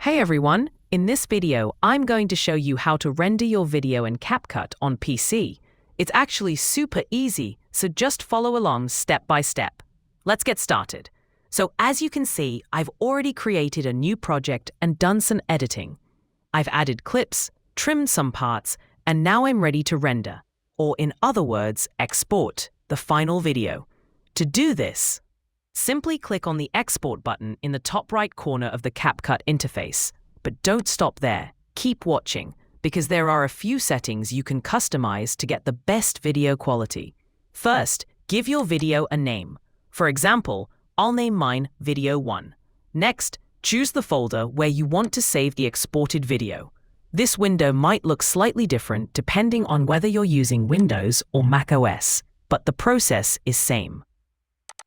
Hey everyone, in this video I'm going to show you how to render your video in CapCut on PC. It's actually super easy, so just follow along step by step. Let's get started. So as you can see, I've already created a new project and done some editing. I've added clips, trimmed some parts, and now I'm ready to render, or in other words, export the final video. To do this, simply click on the Export button in the top right corner of the CapCut interface. But don't stop there. Keep watching, because there are a few settings you can customize to get the best video quality. First, give your video a name. For example, I'll name mine Video 1. Next, choose the folder where you want to save the exported video. This window might look slightly different depending on whether you're using Windows or Mac OS, but the process is same.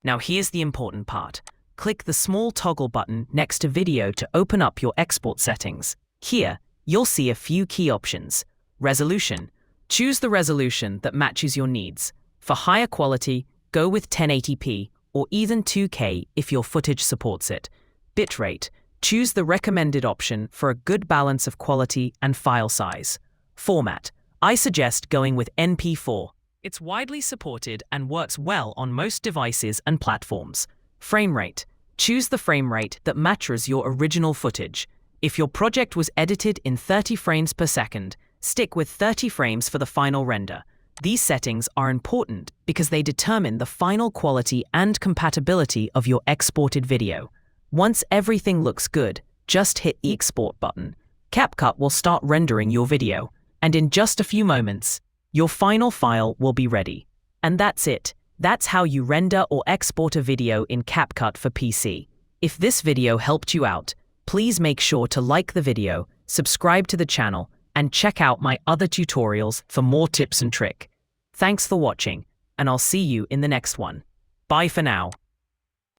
Now here's the important part. Click the small toggle button next to video to open up your export settings. Here, you'll see a few key options. Resolution. Choose the resolution that matches your needs. For higher quality, go with 1080p or even 2K if your footage supports it. Bitrate. Choose the recommended option for a good balance of quality and file size. Format. I suggest going with MP4. It's widely supported and works well on most devices and platforms. Frame rate. Choose the frame rate that matches your original footage. If your project was edited in 30 frames per second, stick with 30 frames for the final render. These settings are important because they determine the final quality and compatibility of your exported video. Once everything looks good, just hit the Export button. CapCut will start rendering your video, and in just a few moments, your final file will be ready. And that's it. That's how you render or export a video in CapCut for PC. If this video helped you out, please make sure to like the video, subscribe to the channel, and check out my other tutorials for more tips and tricks. Thanks for watching, and I'll see you in the next one. Bye for now.